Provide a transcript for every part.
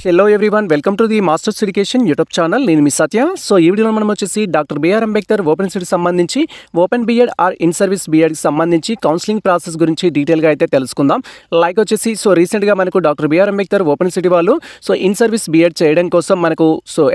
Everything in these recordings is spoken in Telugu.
Hello everyone, welcome to the masters education YouTube channel. నేను మీ సత్య. సో ఈ వీడియోలో మనం వచ్చేసి డాక్టర్ బిఆర్ అంబేద్కర్ ఓపెన్ సిటీకి సంబంధించి open BEd or in service బిఎడ్కి సంబంధించి కౌన్సిలింగ్ ప్రాసెస్ గురించి డీటెయిల్గా అయితే తెలుసుకుందాం. లైక్ వచ్చేసి రీసెంట్గా మనకు doctor BR Ambedkar open city వాళ్ళు ఇన్ సర్వీస్ బిఎడ్ చేయడం కోసం మనకు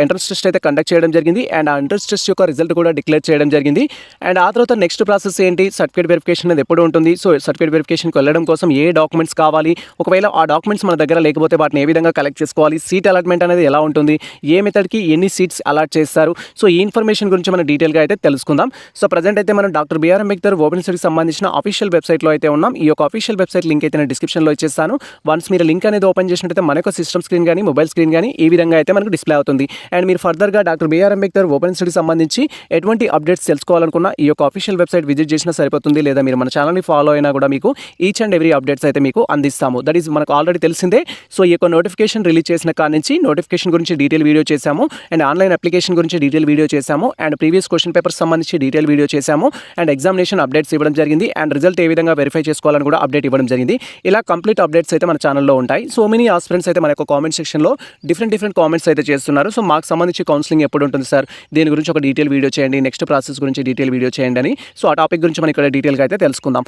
ఎంట్రన్స్ టెస్ట్ అయితే కండక్ట్ చేయడం జరిగింది. అండ్ ఆ ఎంట్రన్స్ టెస్ట్ యొక్క రిజల్ట్ కూడా డిక్లేర్ చేయడం జరిగింది. అండ్ ఆ తర్వాత నెక్స్ట్ ప్రాసెస్ ఏంటి, సర్టిఫికేట్ వెరిఫికేషన్ అనేది ఎప్పుడు ఉంటుంది, సర్టిఫికేట్ వెరిఫికేషన్కి వెళ్ళడం కోసం ఏ డాక్యుమెంట్స్ కావాలి, ఒకవేళ ఆ డాక్యుమెంట్స్ మన దగ్గర లేకపోతే వాటిని ఏ విధంగా కలెక్ట్ చేసుకోవాలి, సీట్ అలాట్మెంట్ అనేది ఎలా ఉంటుంది, ఏ మెథడ్కి ఎన్ని సీట్స్ అలాట్ చేస్తారు, ఈ ఇన్ఫర్మేషన్ గురించి మనం డీటెయిల్గా అయితే తెలుసుకుందాం. ప్రజెంట్ అయితే మనం డాక్టర్ బిఆర్ అంబేద్కర్ ఓపెన్ సిటీకి సంబంధించిన అఫీషియల్ వెబ్సైట్లో అయితే ఉన్నాం. ఈ యొక్క అఫీషియల్ వెబ్సైట్ లింక్ అయితే నేను డిస్క్రిప్షన్లో ఇచ్చేస్తాను. వన్స్ మీరు లింక్ అనేది ఓపెన్ చేసినట్టయితే మనకు సిస్టమ్ స్క్రీన్ కానీ మొబైల్ స్క్రీన్ కానీ ఈ విధంగా అయితే మనకు డిస్ప్లే అవుతుంది. అండ్ మీరు ఫర్దర్గా డాక్టర్ బిఆర్ అంబేద్కర్ ఓపెన్ సిటీకి సంబంధించి ఎటువంటి అప్డేట్స్ తెలుసుకోవాలనుకున్నా ఈ యొక్క అఫీషియల్ వెబ్సైట్ విజిట్ చేసినా సరిపోతుంది. లేదా మీరు మన ఛానల్ని ఫాలో అయినా కూడా మీకు ఈచ్ అండ్ ఎవ్రీ అప్డేట్స్ అయితే మీకు అందిస్తాము. దట్ ఈస్ మనకు ఆల్రెడీ తెలిసిందే. ఈ యొక్క నోటిఫికేషన్ రిలీజ్ చేసిన కాడి నుంచి నోటిఫికేషన్ గురించి డీటెయిల్ వీడియో చేశాము. అండ్ ఆన్లైన్ అప్లికేషన్ గురించి డీటెయిల్ వీడియో చేశాము. అండ్ ప్రీవియస్ క్వశ్చన్ పేపర్స్ సంబంధించి డీటెయిల్ వీడియో చేశాము. అండ్ ఎగ్జామినేషన్ అప్డేట్స్ ఇవ్వడం జరిగింది. అండ్ రిజల్ట్ ఏ విధంగా వెరిఫై చేసుకోవాలని కూడా అప్డేట్ ఇవ్వడం జరిగింది. ఇలా కంప్లీట్ అప్డేట్స్ అయితే మన ఛానల్లో ఉంటాయి. మెనీ ఆస్పిరెంట్స్ అయితే మన యొక్క కామెంట్ సెక్షన్లో డిఫరెంట్ కామెంట్స్ అయితే చేస్తున్నారు. మాకు సంబంధించి కౌన్సిలింగ్ ఎప్పుడు ఉంటుంది సార్, దీని గురించి ఒక డీటెయిల్ వీడియో చేయండి, నెక్స్ట్ ప్రాసెస్ గురించి డీటెయిల్ వీడియో చేయండి అని. ఆ టాపిక్ గురించి మనం ఇక్కడ డీటెయిల్గా అయితే తెలుసుకుందాం.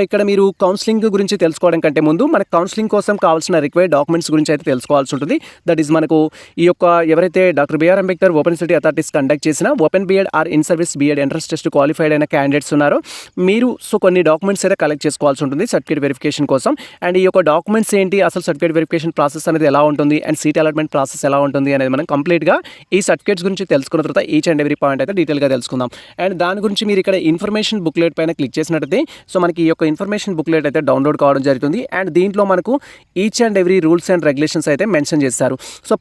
ఇక్కడ మీరు కౌన్సిలింగ్ గురించి తెలుసుకోవడం కంటే ముందు మనకు కౌన్సిలింగ్ కోసం కావాల్సిన రిక్వైర్డ్ డాక్యుమెంట్స్ గురించి అయితే తెలుసుకోవాల్సి ఉంటుంది. దట్ ఈస్ మనకు ఈ యొక్క ఎవరైతే doctor BR Ambedkar open city authorities conduct చేసిన open BEd or in service BEd entrance test qualified అయిన క్యాండిడేట్స్ ఉన్నారో మీరు కొన్ని డాక్యుమెంట్స్ అయితే కలెక్ట్ చేసుకోవాల్సి ఉంటుంది సర్టిఫికేట్ వెరిఫికేషన్ కోసం. అండ్ ఈ యొక్క డాక్యుమెంట్స్ ఏంటి, అసలు సర్టిఫికేట్ వెరిఫికేషన్ ప్రాసెస్ అనేది ఎలా ఉంటుంది, అండ్ సీట్ అలాట్మెంట్ ప్రాసెస్ ఎలా ఉంటుంది అనేది మనం కంప్లీట్గా ఈ సర్టిఫికేట్స్ గురించి తెలుసుకున్న తర్వాత ఈచ్ అండ్ ఎవ్రీ పాయింట్ అయితే డీటెయిల్గా తెలుసుకుందాం. అండ్ దాని గురించి మీరు ఇక్కడ ఇన్ఫర్మేషన్ బుక్లెట్ పైన క్లిక్ చేసినట్టయితే మనకి ఈ యొక్క ఇన్ఫర్మేషన్ బుక్లెట్ అయితే డౌన్లోడ్ కావడం జరుగుతుంది. అండ్ దీంట్లో మనకు each and every rules and regulations అయితే మెన్షన్ చేస్తారు.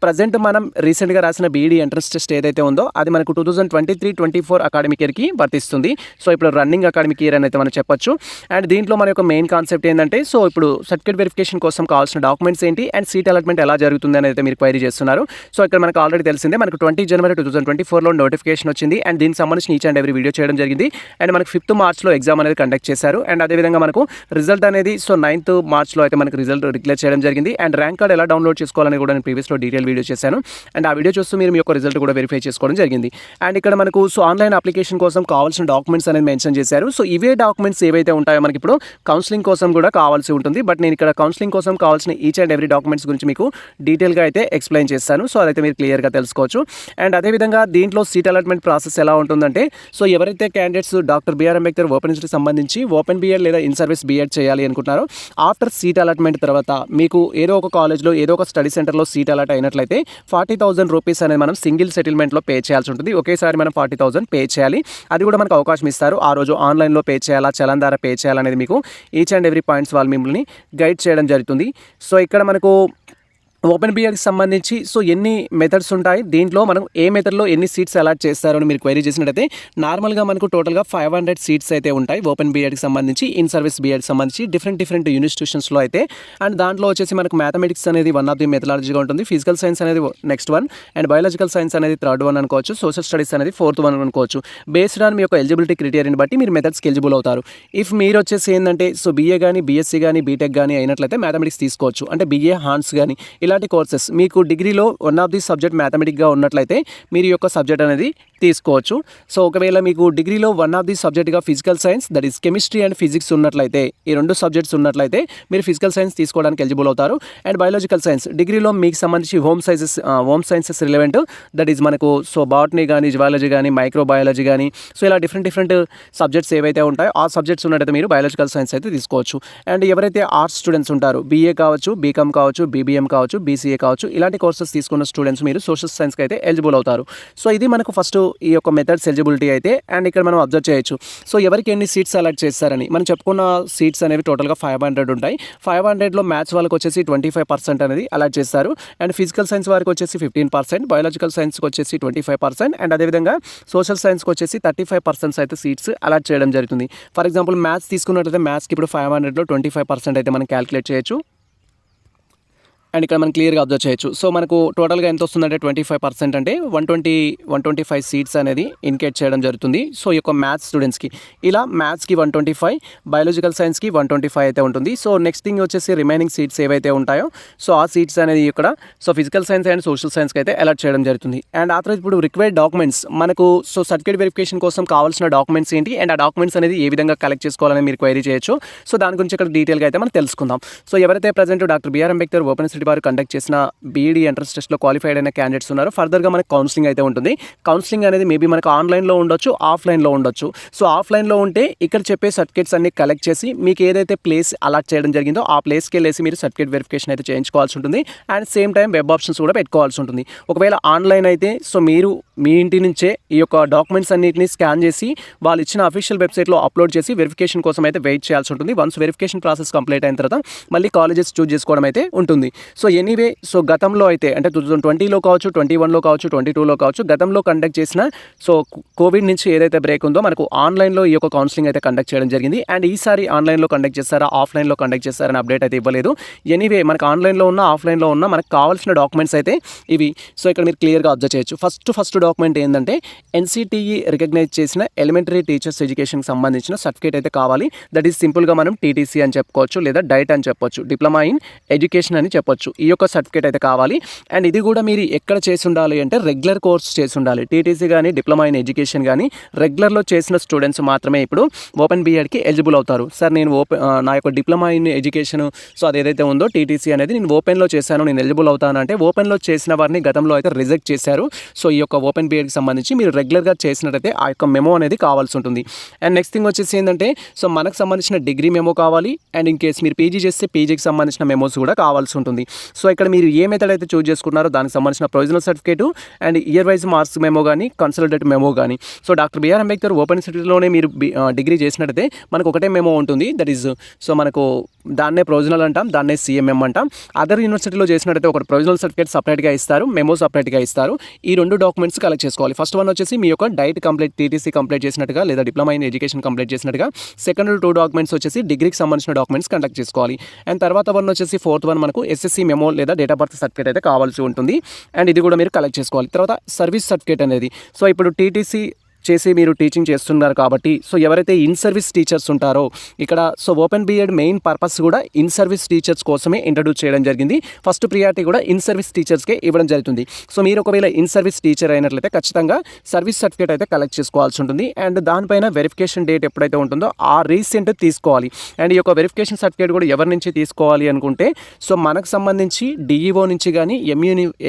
ప్రజెంట్ మనం రీసెంట్గా రాసిన బీఈడీ ఎంట్రన్స్ టెస్ట్ ఏదైతే ఉందో అది మనకు 2023-24 అకాడమిక్ ఇయర్కి వర్తిస్తుంది. ఇప్పుడు రన్నింగ్ అకాడమిక్ ఇయర్ అని అయితే మనం చెప్పొచ్చు. అండ్ దీంట్లో మన యొక్క మెయిన్ కాన్సెప్ట్ ఏంటంటే ఇప్పుడు సర్టిఫికేట్ వెరిఫికేషన్ కోసం కావాల్సిన డాక్యుమెంట్స్ ఏంటి, అండ్ సీట్ అలాట్మెంట్ ఎలా జరుగుతుంది అని అయితే మీరు క్వైరీ చేస్తున్నారు. ఇక్కడ మనకు ఆల్రెడీ తెలిసిందే, మనకు 20 జనవరి 2024లో నోటిఫికేషన్ వచ్చింది. అండ్ దీనికి సంబంధించిన ఈచ్ అండ్ ఎవ్రీ వీడియో చేయడం జరిగింది. అండ్ మనకు 5th మార్చ్లో ఎగ్జామ్ అనేది కండక్ట్ చేశారు. అండ్ అదేవిధంగా మనకు రిజల్ట్ అనేది 9th మార్చ్లో అయితే మనకు రిజల్ట్ డిక్లేర్ చేయడం జరిగింది. అండ్ ర్యాంక్ కార్డ్ ఎలా డౌన్లోడ్ చేసుకోవాలని కూడా నేను ప్రీవియస్లో డీటెయిల్ వీడియో చేశాను. అండ్ ఆ వీడియో చూస్తూ మీరు మీ యొక్క రిజల్ట్ కూడా వెరిఫై చేసుకోవడం జరిగింది. అండ్ ఇక్కడ మనకు ఆన్లైన్ అప్లికేషన్ కోసం కావాల్సిన డాక్యుమెంట్స్ అనేది మెన్షన్ చేశారు. ఇవే డాక్యుమెంట్స్ ఏవైతే ఉంటాయో మనకి ఇప్పుడు కౌన్సిలింగ్ కోసం కూడా కావాల్సి ఉంటుంది. బట్ నేను ఇక్కడ కౌన్సిలింగ్ కోసం కావాల్సిన ఈచ్ అండ్ ఎవ్రీ డాక్యుమెంట్స్ గురించి మీకు డీటెయిల్గా అయితే ఎక్స్ప్లెయిన్ చేస్తాను. అదైతే మీరు క్లియర్గా తెలుసుకోవచ్చు. అండ్ అదేవిధంగా దీంట్లో సీట్ అలాట్మెంట్ ప్రాసెస్ ఎలా ఉంటుందంటే ఎవరైతే candidates doctor BR Ambedkar open సిటీకి సంబంధించి ఓపెన్ బిఎడ్ లేదా ఇన్ సర్వీస్ బిఎడ్ చేయాలి అనుకుంటున్నారో ఆఫ్టర్ సీట్ అలాట్మెంట్ తర్వాత మీకు ఏదో ఒక కాలేజ్లో ఏదో ఒక స్టడీ సెంటర్లో సీట్ అలాట్ అయినట్లయితే 40,000 రూపీస్ అనేది మనం సింగిల్ సెటిల్మెంట్లో పే చేయాల్సి ఉంటుంది. ఒకేసారి మనం 40,000 పే చేయాలి. అది కూడా మనకు అవకాశం ఇస్తారు. ఆ రోజు ఆన్లైన్లో పే చేయాలా, చలన్ ద్వారా పే చేయాలనేది మీకు ఈచ్ అండ్ ఎవ్రీ పాయింట్స్ వాళ్ళు మిమ్మల్ని గైడ్ చేయడం జరుగుతుంది. ఇక్కడ మనకు ఓపెన్ బిఎడ్కి సంబంధించి ఎన్ని మెథడ్స్ ఉంటాయి, దీంట్లో మనం ఏ మెథడ్లో ఎన్ని సీట్స్ అలాట్ చేస్తారు అని మీరు క్వైరీ చేసినట్టయితే నార్మల్గా మనకు టోటల్గా 500 సీట్స్ అయితే ఉంటాయి ఓపెన్ బిఎడ్కి సంబంధించి, ఇన్ సర్వీస్ బిఎడ్కి సంబంధించి డిఫరెంట్ ఇన్స్టిట్యూషన్స్లో అయితే. అండ్ దాంట్లో వచ్చేసి మనకు మ్యాథమెటిక్స్ అనేది వన్ ఆఫ్ ది మెథడాలజీగా ఉంటుంది, ఫిజికల్ సైన్స్ అనేది next one, and biological science అనేది 3rd వన్ అనుకోవచ్చు, సోషల్ స్టడీస్ అనేది 4th వన్ అనుకోవచ్చు. బేస్డ్ ఆన్ మీ యొక్క ఎలిజిబిలిటీ క్రైటీరియాని బట్టి మీరు మెథడ్స్కి ఎలిజిబుల్ అవుతారు. ఇఫ్ మీరు వచ్చేసి ఏంటంటే బీఏ కానీ బీఎస్సీ కానీ బీటెక్ కానీ అయినట్లయితే మ్యాథమెటిక్స్ తీసుకోవచ్చు. అంటే బీఏ హాన్స్ కానీ ఇలాంటి కోర్సెస్ మీకు డిగ్రీలో వన్ ఆఫ్ ది సబ్జెక్ట్ మ్యాథమెటిక్గా ఉన్నట్లయితే మీరు యొక్క సబ్జెక్ట్ అనేది తీసుకోవచ్చు. ఒకవేళ మీకు డిగ్రీలో వన్ ఆఫ్ ది సబ్జెక్ట్గా physical science that is chemistry and physics ఉన్నట్లయితే, ఈ 2 సబ్జెక్ట్స్ ఉన్నట్లయితే మీరు ఫిజికల్ సైన్స్ తీసుకోవడానికి ఎలిజిబుల్ అవుతారు. అండ్ బయాలజికల్ సైన్స్ డిగ్రీలో మీకు సంబంధించి home sciences relevant that is మనకు బాటనీ కానీ జువాలజీ కానీ మైక్రోబయాలజీ కానీ ఇలా డిఫరెంట్ సబ్జెక్ట్స్ ఏవైతే ఉంటాయో ఆ సబ్జెక్ట్స్ ఉన్నట్టయితే మీరు బయాలజికల్ సైన్స్ అయితే తీసుకోవచ్చు. అండ్ ఎవరైతే ఆర్ట్స్ స్టూడెంట్స్ ఉంటారో బీఏ కావచ్చు, బీకామ్ కావచ్చు, బీబీఎం కావచ్చు, బీసీఏ కావచ్చు, ఇలాంటి కోర్సెస్ తీసుకున్న స్టూడెంట్స్ మీరు సోషల్ సైన్స్కి అయితే ఎలిజిబుల్ అవుతారు. ఇది మనకు ఫస్ట్ ఈ యొక్క మెథడ్స్ ఎలిజిబిలిటీ అయితే. అండ్ ఇక్కడ మనం అబ్జర్వ్ చేయొచ్చు ఎవరికి ఎన్ని సీట్స్ సెలెక్ట్ చేస్తారని. మనం చెప్పుకున్న సీట్స్ అనేవి టోటల్గా 500 ఉంటాయి. 500లో మ్యాథ్స్ వాళ్ళకి వచ్చేసి 25% అనేది అలాట్ చేస్తారు. అండ్ ఫిజికల్ సైన్స్ వారికి వచ్చేసి 15%, బయాలజికల్ సైన్స్కి వచ్చేసి 25%, అండ్ అదేవిధంగా సోషల్ సైన్స్కి వచ్చేసి 35% అయితే సీట్స్ అలాట్ చేయడం జరుగుతుంది. ఫర్ ఎగ్జాంపుల్ మ్యాథ్స్ తీసుకున్నట్లయితే మ్యాథ్స్కి ఇప్పుడు 500లో 25% అయితే మనం క్యాలిక్యులేట్ చేయొచ్చు. అండ్ ఇక్కడ మనం క్లియర్గా అబ్జర్వ్ చేయొచ్చు. సో మనకు టోటల్గా ఎంత వస్తుందంటే 25% అంటే 125 సీట్స్ అనేది ఇండికేట్ చేయడం జరుగుతుంది. సో ఈ యొక్క మ్యాథ్స్ స్టూడెంట్స్కి ఇలా మ్యాథ్స్కి 125, బయాలజికల్ సైన్స్కి 125 అయితే ఉంటుంది. సో నెక్స్ట్ థింగ్ వచ్చేసి రిమైనింగ్ సీట్స్ ఏవైతే ఉంటాయో సో ఆ సీట్స్ అనేది ఇక్కడ so physical science and social సైన్స్కి అయితే అలాట్ చేయడం జరుగుతుంది. అండ్ ఆ తర్వాత ఇప్పుడు రిక్వైర్డ్ డాక్యుమెంట్స్ మనకు సో సర్టిఫికేట్ వెరిఫికేషన్ కోసం కావాల్సిన డాక్యుమెంట్స్ ఏంటి అండ్ ఆ డాక్యుమెంట్స్ అనేది ఏ విధంగా కలెక్ట్ చేసుకోవాలని మీరు క్వైరీ చేయొచ్చు. సో దాని గురించి ఇక్కడ డీటెయిల్గా అయితే మనం తెలుసుకుందాం. సో ఎవరైతే present doctor BR Ambedkar open university వారు కండక్ట్ చేసిన బీఈడీ ఎంట్రన్స్ టెస్ట్లో క్వాలిఫైడ్ అయిన క్యాండిడేట్స్ ఉన్నారు. ఫర్దర్గా మనకు కౌన్సిలింగ్ అయితే ఉంటుంది. కౌన్సిలింగ్ అనేది మేబీ మనకు ఆన్లైన్లో ఉండొచ్చు, ఆఫ్లైన్లో ఉండొచ్చు. సో ఆఫ్లైన్లో ఉంటే ఇక్కడ చెప్పే సర్టిఫికేట్స్ అన్ని కలెక్ట్ చేసి మీకు ఏదైతే ప్లేస్ అలాట్ చేయడం జరిగిందో ఆ ప్లేస్కి వెళ్ళేసి మీరు సర్టిఫికేట్ వెరిఫికేషన్ అయితే చేయించుకోవాల్సి ఉంటుంది. And same time web options కూడా పెట్టుకోవాల్సి ఉంటుంది. ఒకవేళ ఆన్లైన్ అయితే సో మీరు మీ ఇంటి నుంచే ఈ యొక్క డాక్యుమెంట్స్ అన్నింటినీ స్కాన్ చేసి వాళ్ళు ఇచ్చిన అఫీషియల్ వెబ్సైట్లో అప్లోడ్ చేసి వెరిఫికేషన్ కోసం అయితే వెయిట్ చేయాల్సి ఉంటుంది. వన్స్ వెరిఫికేషన్ ప్రాసెస్ కంప్లీట్ అయిన తర్వాత మళ్ళీ కాలేజెస్ చూస్ చేసుకోవడం అయితే ఉంటుంది. సో ఎనీవే సో గతంలో అయితే అంటే 2020లో కావచ్చు, 21లో కావచ్చు, 22లో కావచ్చు గతంలో కండక్ట్ చేసిన సో కోవిడ్ నుంచి ఏదైతే బ్రేక్ ఉందో మనకు ఆన్లైన్లో ఈ యొక్క కౌన్సిలింగ్ అయితే కండక్ట్ చేయడం జరిగింది. అండ్ ఈసారి ఆన్లైన్లో కండక్ట్ చేస్తారా, ఆఫ్లైన్లో కండక్ట్ చేస్తారని అప్డేట్ అయితే ఇవ్వలేదు. ఎనీవే మనకు ఆన్లైన్లో ఉన్న, ఆఫ్లైన్లో ఉన్న మనకు కావాల్సిన డాక్యుమెంట్స్ అయితే ఇవి. సో ఇక్కడ మీరు క్లియర్గా అబ్జర్వ్ చేయొచ్చు. ఫస్ట్ డాక్యుమెంట్ ఏంటంటే ఎన్సిటిఈ రికగ్నైజ్ చేసిన ఎలిమెంటరీ టీచర్స్ ఎడ్యుకేషన్కి సంబంధించిన సర్టిఫికేట్ అయితే కావాలి. దట్ ఈస్ సింపుల్గా మనం టీటీసీ అని చెప్పుకోవచ్చు, లేదా డైట్ అని చెప్పొచ్చు, డిప్లొమా ఇన్ ఎడ్యుకేషన్ అని చెప్పొచ్చు. ఈ యొక్క సర్టిఫికేట్ అయితే కావాలి. అండ్ ఇది కూడా మీరు ఎక్కడ చేసి ఉండాలి అంటే రెగ్యులర్ కోర్స్ చేసి ఉండాలి. టీటీసీ కానీ డిప్లొమా ఇన్ ఎడ్యుకేషన్ కానీ రెగ్యులర్లో చేసిన స్టూడెంట్స్ మాత్రమే ఇప్పుడు ఓపెన్ బీఎడ్కి ఎలిజిబుల్ అవుతారు. సార్ నేను నా యొక్క డిప్లొమా ఇన్ ఎడ్యుకేషన్ సో అది ఏదైతే ఉందో టీటీసీ అనేది నేను ఓపెన్లో చేశాను, నేను ఎలిజిబుల్ అవుతాను అంటే ఓపెన్లో చేసిన వారిని గతంలో అయితే రిజెక్ట్ చేశారు. సో ఈ యొక్క ఓపెన్ బీఎడ్కి సంబంధించి మీరు రెగ్యులర్గా చేసినట్టయితే ఆ యొక్క మెమో అనేది కావాల్సి ఉంటుంది. అండ్ నెక్స్ట్ థింగ్ వచ్చేసి ఏంటంటే సో మనకు సంబంధించిన డిగ్రీ మెమో కావాలి. అండ్ ఇన్ కేసు మీరు పీజీ చేస్తే పీజీకి సంబంధించిన మెమోస్ కూడా కావాల్సి ఉంటుంది. సో ఇక్కడ మీరు ఏ మెథడ్ అయితే చూస్ చేసుకున్నారో దానికి సంబంధించిన provisional certificate and year wise marks memo కానీ, కన్సల్టేట్ మెమో కానీ. So doctor BR Ambedkar open యూనివర్సిటీలోనే మీరు డిగ్రీ చేసినట్టయితే మనకు ఒకటే మెమో ఉంటుంది. దట్ ఈజ్ సో మనకు దాన్నే ప్రొవిజనల్ అంటాం, దాన్నే సిఎంఎం అంటాం. అదర్ యూనివర్సిటీలో చేసినట్టయితే ఒక ప్రొవిజనల్ సర్టిఫికేట్ సపరేట్గా ఇస్తారు, మెమో సపరేట్గా ఇస్తారు. ఈ రెండు డాక్యుమెంట్స్ కలెక్ట్ చేసుకోవాలి. ఫస్ట్ వన్ వచ్చేసి మీ యొక్క డైట్ కంప్లీట్ టీటీసీ కంప్లీట్ చేసినట్టుగా లేదా డిప్లొమా ఇన్ ఎడ్యుకేషన్ కంప్లీట్ చేసినట్టుగా. సెకండ్ 2 డాక్యుమెంట్స్ వచ్చేసి డిగ్రీకి సంబంధించిన డాక్యుమెంట్స్ కండక్ట్ చేసుకోవాలి. అండ్ తర్వాత వన్ వచ్చేసి ఫోర్త్ వన్ మనకు ఎస్ఎస్సీ మెమో లేదా డేట్ ఆఫ్ బర్త్ సర్టిఫికేట్ అయితే కావాల్సి ఉంటుంది. అండ్ ఇది కూడా మీరు కలెక్ట్ చేసుకోవాలి. తర్వాత సర్వీస్ సర్టిఫికేట్ అనేది సో ఇప్పుడు టీటీసీ చేసి మీరు టీచింగ్ చేస్తున్నారు కాబట్టి సో ఎవరైతే ఇన్ సర్వీస్ టీచర్స్ ఉంటారో ఇక్కడ so open BEd main purpose కూడా ఇన్ సర్వీస్ టీచర్స్ కోసమే ఇంట్రడ్యూస్ చేయడం జరిగింది. ఫస్ట్ ప్రియారిటీ కూడా ఇన్ సర్వీస్ టీచర్స్కే ఇవ్వడం జరుగుతుంది. సో మీరు ఒకవేళ ఇన్ సర్వీస్ టీచర్ అయినట్లయితే ఖచ్చితంగా సర్వీస్ సర్టిఫికేట్ అయితే కలెక్ట్ చేసుకోవాల్సి ఉంటుంది. అండ్ దానిపైన వెరిఫికేషన్ డేట్ ఎప్పుడైతే ఉంటుందో ఆ రీసెంట్ తీసుకోవాలి. అండ్ ఈ యొక్క వెరిఫికేషన్ సర్టిఫికేట్ కూడా ఎవరి నుంచి తీసుకోవాలి అనుకుంటే సో మనకు సంబంధించి డిఈఓ నుంచి కానీ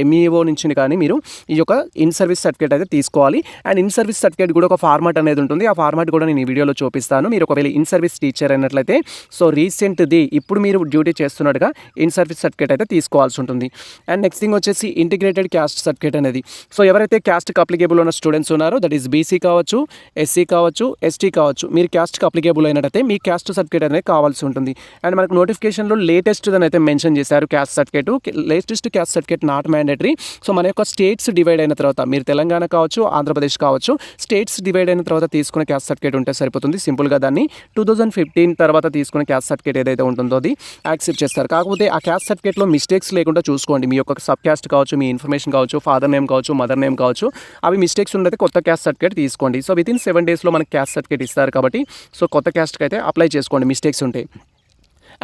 ఎంఈఓ నుంచి కానీ మీరు ఈ యొక్క ఇన్ సర్వీస్ సర్టిఫికేట్ అయితే తీసుకోవాలి. అండ్ ఇన్ సర్వీస్ సర్టిఫికేట్ కూడా ఒక ఫార్మాట్ అనేది ఉంటుంది. ఆ ఫార్మాట్ కూడా నేను ఈ వీడియోలో చూపిస్తాను. మీరు ఒకవేళ ఇన్ సర్వీస్ టీచర్ అయినట్లయితే సో రీసెంట్ది ఇప్పుడు మీరు డ్యూటీ చేస్తున్నట్టుగా ఇన్ సర్వీస్ సర్టిఫికేట్ అయితే తీసుకోవాల్సి ఉంటుంది. అండ్ నెక్స్ట్ థింగ్ వచ్చేసి ఇంటిగ్రేటెడ్ క్యాస్ట్ సర్టిఫికేట్ అనేది సో ఎవరైతే క్యాస్ట్కి అప్లికేబుల్ ఉన్న స్టూడెంట్స్ ఉన్నారో దట్ ఈస్ బీసీ కావచ్చు, ఎస్సీ కావచ్చు, ఎస్టీ కావచ్చు, మీరు క్యాస్ట్కి అప్లికేబుల్ అయినట్టయితే మీ క్యాస్ట్ సర్టిఫికేట్ అనేది కావాల్సి ఉంటుంది. అండ్ మనకు నోటిఫికేషన్లో లేటెస్ట్ అని అయితే మెన్షన్ చేశారు caste certificate. Latest caste certificate not mandatory. So మన యొక్క స్టేట్స్ డివైడ్ అయిన తర్వాత మీరు తెలంగాణ కావచ్చు, ఆంధ్రప్రదేశ్ కావచ్చు, స్టేట్స్ డివైడ్ అయిన తర్వాత తీసుకున్న క్యాస్ట్ సర్టిఫికేట్ ఉంటే సరిపోతుంది. సింపుల్గా దాన్ని 2015 తర్వాత తీసుకున్న క్యాస్ట్ సర్టిఫికేట్ ఏదైతే ఉంటుందో అది యాక్సెప్ట్ చేస్తారు. కాకపోతే ఆ క్యాస్ట్ సర్టిఫికేట్లో మిస్టేక్స్ లేకుండా చూసుకోండి. మీ యొక్క సబ్ క్యాస్ట్ కావచ్చు, మీ ఇన్ఫర్మేషన్ కావచ్చు, ఫాదర్ నేమ్ కావచ్చు, మదర్ నేమ్ కావచ్చు, అవి మిస్టేక్స్ ఉన్నది కొత్త క్యాస్ట్ సర్టిఫికేట్ తీసుకోండి. సో వితిన్ 7 daysలో మనకి క్యాస్ట్ సర్టిఫికేట్ ఇస్తారు కాబట్టి సో కొత్త క్యాస్ట్కి అయితే అప్లై చేసుకోండి మిస్టేక్స్ ఉంటాయి.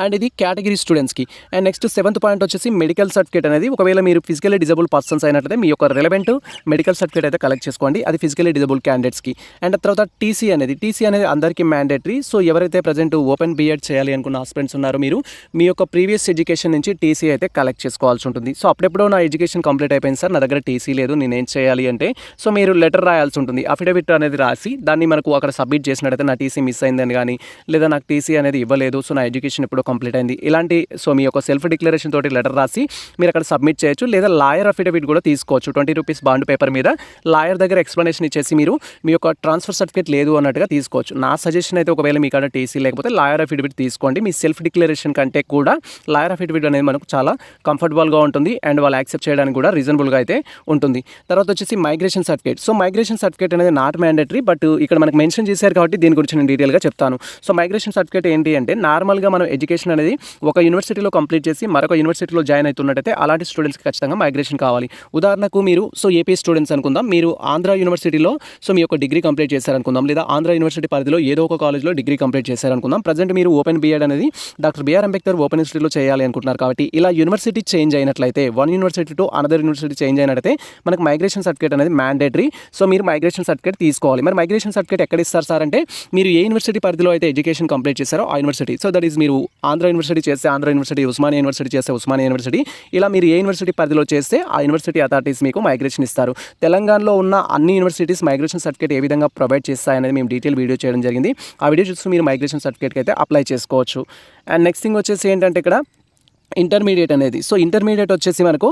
అండ్ ఇది కేటగిరీ స్టూడెంట్స్కి. అండ్ నెక్స్ట్ 7th పాయింట్ వచ్చేసి మెడికల్ సర్టిఫికేట్ అనేది ఒకవేళ మీరు ఫిజికల్లీ డిజబుల్ పర్సన్స్ అయినట్లయితే మీ యొక్క రిలవెంట్ మెడికల్ సర్టిఫికేట్ అయితే కలెక్ట్ చేసుకోండి. అది ఫిజికల్లీ డిజబుల్ క్యాండిడేట్స్కి. అండ్ తర్వాత టీసీ అనేది అందరికీ మ్యాండేటరీ. సో ఎవరైతే ప్రజెంట్ ఓపెన్ బీఎడ్ చేయాలి అనుకున్న ఆస్పిరెంట్స్ ఉన్నారో మీరు మీ యొక్క ప్రీవియస్ ఎడ్యుకేషన్ నుంచి టీసీ అయితే కలెక్ట్ చేసుకోవాల్సి ఉంటుంది. సో అప్పుడెప్పుడో నా ఎడ్యుకేషన్ కంప్లీట్ అయిపోయింది సార్, నా దగ్గర టీసీ లేదు, నేనేం చేయాలి అంటే సో మీరు లెటర్ రాయాల్సి ఉంటుంది. అఫిడవిట్ అనేది రాసి దాన్ని మనకు అక్కడ సబ్మిట్ చేసినట్టయితే నా టీసీ మిస్ అయిందని కానీ లేదా నాకు టీసీ అనేది ఇవ్వలేదు, సో నా ఎడ్యుకేషన్ ఎప్పుడో కంప్లీట్ అయింది, ఇలాంటి సో మీ యొక్క సెల్ఫ్ డిక్లరేషన్ తోటి లెటర్ రాసి మీరు అక్కడ సబ్మిట్ చేయొచ్చు. లేదా లాయర్ అఫిడవిట్ కూడా తీసుకోవచ్చు. 20 రూపీస్ బాండ్ పేపర్ మీద లాయర్ దగ్గర ఎక్స్ప్లెనేషన్ ఇచ్చేసి మీరు మీ యొక్క ట్రాన్స్ఫర్ సర్టిఫికేట్ లేదు అన్నట్టుగా తీసుకోవచ్చు. నా సజెషన్ అయితే ఒకవేళ మీ కాడ టీసీ లేకపోతే లాయర్ అఫిడవిట్ తీసుకోండి. మీ సెల్ఫ్ డిక్లరేషన్ కంటే కూడా లాయర్ అఫిడవిట్ అనేది మనకు చాలా కంఫర్టబుల్గా ఉంటుంది అండ్ వాళ్ళు యాక్సెప్ట్ చేయడానికి కూడా రీజనబుల్గా అయితే ఉంటుంది. తర్వాత వచ్చేసి migration certificate. So migration certificate అనేది నాట్ మ్యాండేటరీ, బట్ ఇక్కడ మనకు మెన్షన్ చేశారు కాబట్టి దీని గురించి నేను డీటెయిల్గా చెప్తాను. సో మైగ్రేషన్ సర్టిఫికేట్ ఏంటి అంటే నార్మల్గా మనం ఎడ్యుకేషన్ ఎడ్యుకేషన్ అనేది ఒక యూనివర్సిటీలో కంప్లీట్ చేసి మరొక యూనివర్సిటీలో జాయిన్ అవుతున్నట్టయితే అలాంటి స్టూడెంట్స్కి ఖచ్చితంగా మైగ్రేషన్ కావాలి. ఉదాహరణకు మీరు ఏపీ స్టూడెంట్స్ అనుకుందాం, మీరు ఆంధ్ర యూనివర్సిటీలో మీ యొక్క డిగ్రీ కంప్లీట్ చేశారనుకుందాం, లేదా ఆంధ్ర యూనివర్సిటీ పరిధిలో ఏదో ఒక కాలేజ్లో డిగ్రీ కంప్లీట్ చేశారనుకుందాం. ప్రజెంట్ మీరు ఓపెన్ బీఎడ్ అనేది డాక్టర్ బిఆర్ అంబేద్కర్ ఓపెన్ యూనివర్సిటీలో చేయాలి అనుకుంటున్నారు. కాబట్టి ఇలా యూనివర్సిటీ చేంజ్ అయినట్లయితే, one university to another university change అయినట్లయితే మనకు మైగ్రేషన్ సర్టిఫికేట్ అనేది మ్యాండేటరీ. సో మీరు మైగ్రేషన్ సర్టిఫికేట్ తీసుకోవాలి. మరి మైగ్రేషన్ సర్టిఫికేట్ ఎక్కడ ఇస్తారు సార్ అంటే, మీరు ఏ యూనివర్సిటీ పరిధిలో అయితే ఎడ్యుకేషన్ కంప్లీట్ చేశారో ఆ యూనివర్సిటీ. సో దట్ ఈస్ మీరు ఆంధ్ర యూనివర్సిటీ చేస్తే ఆంధ్ర యూనివర్సిటీ, ఉస్మానియా యూనివర్సిటీ చేస్తే ఉస్మానియా యూనివర్సిటీ, ఇలా మీరు ఏ యూనివర్సిటీ పరిధిలో చేస్తే ఆ యూనివర్సిటీ అథారిటీస్ మీకు మైగ్రేషన్ ఇస్తారు. తెలంగాణలో ఉన్న అన్ని యూనివర్సిటీస్ మైగ్రేషన్ సర్టిఫికేట్ ఏ విధంగా ప్రొవైడ్ చేస్తాయనేది మేము డీటెయిల్ వీడియో చేయడం జరిగింది. ఆ వీడియో చూస్తూ మీరు మైగ్రేషన్ సర్టిఫికేట్కి అయితే అప్లై చేసుకోవచ్చు. అండ్ నెక్స్ట్ థింగ్ వచ్చేసి ఏంటంటే ఇక్కడ ఇంటర్మీడియట్ అనేది. సో ఇంటర్మీడియట్ వచ్చేసి మనకు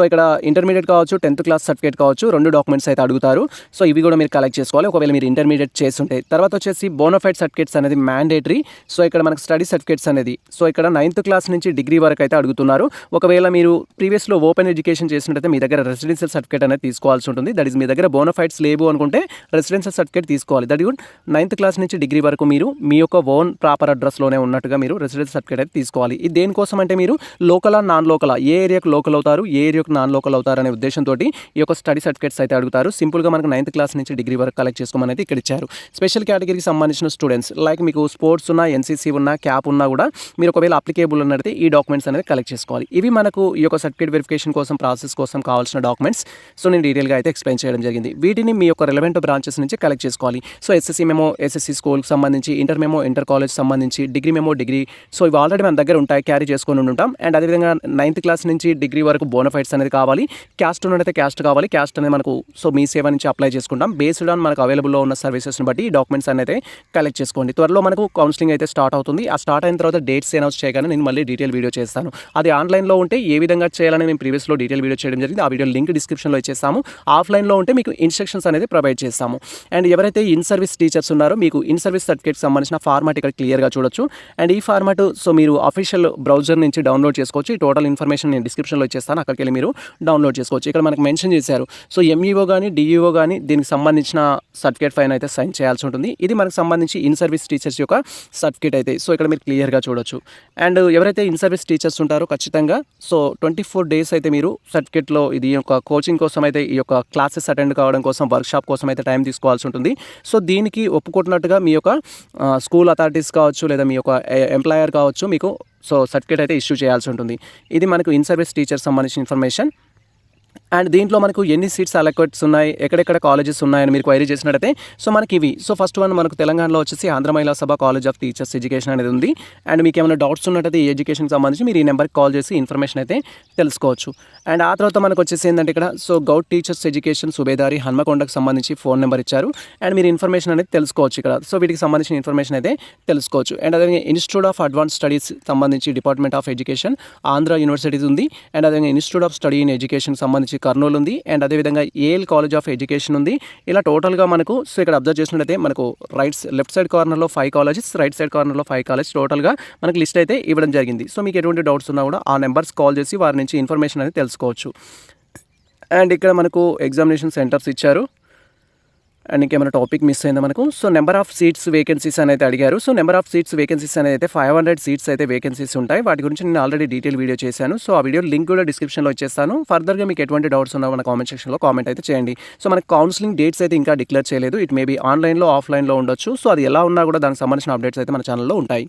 ఇక్కడ ఇంటర్మీడియట్ కావచ్చు, 10th క్లాస్ సర్టిఫికేట్ కావచ్చు, 2 డాక్యుమెంట్స్ అయితే అడుగుతారు. సో ఇవి కూడా మీరు కలెక్ట్ చేసుకోవాలి ఒకవేళ మీరు ఇంటర్మీడియట్ చేస్తుంటే. తర్వాత వచ్చేసి బోనఫైడ్ సర్టిఫికేట్స్ అనేది మ్యాండేటరీ. సో ఇక్కడ మనకు స్టడీ సర్టిఫికేట్స్ అనేది ఇక్కడ 9th క్లాస్ నుంచి డిగ్రీ వరకు అయితే అడుగుతున్నారు. ఒకవేళ మీరు ప్రీవియస్లో ఓపెన్ ఎడ్యుకేషన్ చేసినట్టయితే మీ దగ్గర రెసిడెన్షియల్ సర్టిఫికేట్ అనేది తీసుకోవాల్సి ఉంటుంది. దట్ ఈస్ మీ దగ్గర బోనఫైడ్స్ లేవు అనుకుంటే రెసిడెన్షియల్ సర్టిఫికేట్ తీసుకోవాలి. దట్ ఈస్ 9th క్లాస్ నుంచి డిగ్రీ వరకు మీరు మీ యొక్క ఓన్ ప్రాపర్ అడ్రస్లోనే ఉన్నట్టుగా మీరు రెసిడెన్షియల్ సర్టిఫికేట్ అయితే తీసుకోవాలి. ఇది దేనికోసం అంటే, మీరు లోకల్ నాన్ లోకల్, ఏ ఏరియాకు లోకల్ అవుతారు, ఏ ఏరియాకు నాన్ లోకల్ అవుతారు అనే ఉద్దేశంతో ఈ యొక్క స్టడీ సర్టిఫికేట్స్ అయితే అడుగుతారు. సింపుల్గా మనకు 9th క్లాస్ నుంచి డిగ్రీ వరకు కలెక్ట్ చేసుకోమని అయితే ఇక్కడ ఇచ్చారు. స్పెషల్ కేటగిరీకి సంబంధించిన స్టూడెంట్స్, లైక్ మీకు స్పోర్ట్స్ ఉన్నా, ఎన్సీసీ ఉన్నా, క్యాప్ ఉన్నా కూడా మీరు ఒకవేళ అప్లికేబుల్ ఉన్నట్టు ఈ డాక్యుమెంట్స్ అనేది కలెక్ట్ చేసుకోవాలి. ఇవి మనకు ఈ యొక్క సర్టిఫికేట్ వెరిఫికేషన్ కోసం, ప్రాసెస్ కోసం కావాల్సిన డాక్యుమెంట్స్. సో నేను డీటెయిల్గా అయితే ఎక్స్ప్లెయిన్ చేయడం జరిగింది. వీటిని మీ యొక్క రిలవెంట్ బ్రాంచెస్ నుంచి కలెక్ట్ చేసుకోవాలి. సో ఎస్ఎస్సీ మెమో ఎస్ఎస్సీ స్కూల్కి సంబంధించి, ఇంటర్ మెమో ఇంటర్ కాలేజ్ సంబంధించి, డిగ్రీ మెమో డిగ్రీ. సో ఇవి ఆల్రెడీ మన దగ్గర ఉంటాయి, క్యారీ చేసుకొని ఉంటాం. అండ్ అదేవిధంగా 9th క్లాస్ నుంచి డిగ్రీ వరకు బోనఫైడ్స్ అనేది కావాలి. క్యాస్ట్ ఉన్నట్టయితే క్యాస్ట్ కావాలి. క్యాస్ట్ అనేది మనకు మీ సేవ నుంచి అప్లై చేసుకుంటాం. బేస్డ్ ఆన్ మనకు అవైలబుల్లో ఉన్న సర్వీసెస్ని బట్టి ఈ డాక్యుమెంట్స్ అనేది కలెక్ట్ చేసుకోండి. త్వరలో మనకు కౌన్సిలింగ్ అయితే స్టార్ట్ అవుతుంది. ఆ స్టార్ట్ అయిన తర్వాత డేట్స్ అనౌన్స్ చేయగానే నేను మళ్ళీ డీటెయిల్ వీడియో చేస్తాను. అది ఆన్లైన్లో ఉంటే ఏ విధంగా చేయాలని మేము ప్రీవియస్లో డీటెయిల్ వీడియో చేయడం జరిగింది. ఆ వీడియో లింక్ డిస్క్రిప్షన్లో ఇచ్చేస్తాము. ఆఫ్లైన్లో ఉంటే మీకు ఇన్స్ట్రక్షన్స్ అనేది ప్రొవైడ్ చేస్తాము. అండ్ ఎవరైతే ఇన్ సర్వీస్ టీచర్స్ ఉన్నారో మీకు ఇన్ సర్వీస్ సర్టిఫికేట్ సంబంధించిన ఫార్మాట్ ఇక్కడ క్లియర్గా చూడొచ్చు. అండ్ ఈ ఫార్మాట్ మీరు అఫీషియల్ బ్రౌజర్ నుంచి డౌన్లోడ్ చేసుకోవచ్చు. ఈ టోటల్ ఇన్ఫర్మేషన్ నేను డిస్క్రిప్షన్లో ఇచ్చేస్తాను, అక్కడికి వెళ్ళి మీరు డౌన్లోడ్ చేసుకోవచ్చు. ఇక్కడ మనకు మెన్షన్ చేశారు. సో ఎంఈఓ కానీ డిఈఓ కానీ దీనికి సంబంధించిన సర్టిఫికేట్ ఫైన్ అయితే సైన్ చేయాల్సి ఉంటుంది. ఇది మనకు సంబంధించి ఇన్ సర్వీస్ టీచర్స్ యొక్క సర్టిఫికేట్ అయితే. సో ఇక్కడ మీరు క్లియర్గా చూడొచ్చు. అండ్ ఎవరైతే ఇన్ సర్వీస్ టీచర్స్ ఉంటారో ఖచ్చితంగా 24 days అయితే మీరు సర్టిఫికేట్లో ఇది యొక్క కోచింగ్ కోసం అయితే, ఈ యొక్క క్లాసెస్ అటెండ్ కావడం కోసం, వర్క్షాప్ కోసం అయితే టైం తీసుకోవాల్సి ఉంటుంది. సో దీనికి ఒప్పుకుంటున్నట్టుగా మీ యొక్క స్కూల్ అథారిటీస్ కావచ్చు, లేదా మీ యొక్క ఎంప్లాయర్ కావచ్చు, మీకు సర్టిఫికేట్ అయితే ఇష్యూ చేయాల్సి ఉంటుంది. ఇది మనకు ఇన్ సర్వీస్ టీచర్ సంబంధించిన ఇన్ఫర్మేషన్. అండ్ దీంట్లో మనకు ఎన్ని సీట్స్ అలొకేట్స్ ఉన్నాయి, ఎక్కడెక్కడ కాలేజెస్ ఉన్నాయని మీరు క్వైరీ చేసినట్టయితే మనకి ఇవి. ఫస్ట్ వన్ మనకు తెలంగాణలో వచ్చేసి ఆంధ్ర మహిళా సభ కాలేజ్ ఆఫ్ టీచర్స్ ఎడ్యుకేషన్ అనేది ఉంది. అండ్ మీకు ఏమైనా డౌట్స్ ఉన్నట్టయితే ఈ ఎడ్యుకేషన్కి సంబంధించి మీరు ఈ నెంబర్కి కాల్ చేసి ఇన్ఫర్మేషన్ అయితే తెలుసుకోవచ్చు. అండ్ ఆ తర్వాత మనకు వచ్చేసి ఏంటంటే ఇక్కడ గౌట్ టీచర్స్ ఎడ్యుకేషన్ సుబేదారి హన్మకొండకు సంబంధించి ఫోన్ నెంబర్ ఇచ్చారు. అండ్ మీరు ఇన్ఫర్మేషన్ అనేది తెలుసుకోవచ్చు ఇక్కడ. వీటికి సంబంధించిన ఇన్ఫర్మేషన్ అయితే తెలుసుకోవచ్చు. అండ్ అదేవిధంగా ఇన్స్టిట్యూట్ ఆఫ్ అడ్వాన్స్ స్టడీస్ సంబంధించి department of education Andhra universities ఉంది. అండ్ అదేవిధంగా institute of study in education సంబంధించి కర్నూలు ఉంది. అండ్ అదేవిధంగా ఏఎల్ కాలేజ్ ఆఫ్ ఎడ్యుకేషన్ ఉంది. ఇలా టోటల్గా మనకు ఇక్కడ అబ్జర్వ్ చేసినట్టయితే మనకు లెఫ్ట్ సైడ్ కార్నర్లో 5 కాలేజెస్, రైట్ సైడ్ కార్నర్లో 5 కాలేజ్, టోటల్గా మనకు లిస్ట్ అయితే ఇవ్వడం జరిగింది. సో మీకు ఎటువంటి డౌట్స్ ఉన్నా కూడా ఆ నెంబర్స్ కాల్ చేసి వారి నుంచి ఇన్ఫర్మేషన్ అనేది తెలుసుకోవచ్చు. అండ్ ఇక్కడ మనకు ఎగ్జామినేషన్ సెంటర్స్ ఇచ్చారు. అండ్ ఇంకేమైనా టాపిక్ మిస్ అయిందా మనకు. నెంబర్ ఆఫ్ సీట్స్ వేకెన్సీస్ అనేది అడిగారు. నెంబర్ ఆఫ్ సీట్స్ వేకెన్సీస్ అనేది అయితే 500 సీట్స్ అయితే వేకెన్సీస్ ఉంటాయి. వాటి గురించి నేను ఆల్రెడీ డీటెయిల్ వీడియో చేశాను. ఆ వీడియో లింక్ కూడా డిస్క్రిప్షన్లో ఇచ్చేస్తాను. ఫర్దర్గా మీకు ఎటువంటి డౌట్స్ ఉన్నా మన కామెంట్ సెక్షన్లో కామెంట్ అయితే చేయండి. మనకి కౌన్సిలింగ్ డేట్స్ అయితే ఇంకా డిక్లేర్ చేయలేదు. ఇట్ మేబీ ఆన్లైన్లో, ఆఫ్లైన్లో ఉండొచ్చు. అది ఎలా ఉన్నా కూడా దానికి సంబంధించిన అప్డేట్స్ అయితే మన ఛానల్లో ఉంటాయి.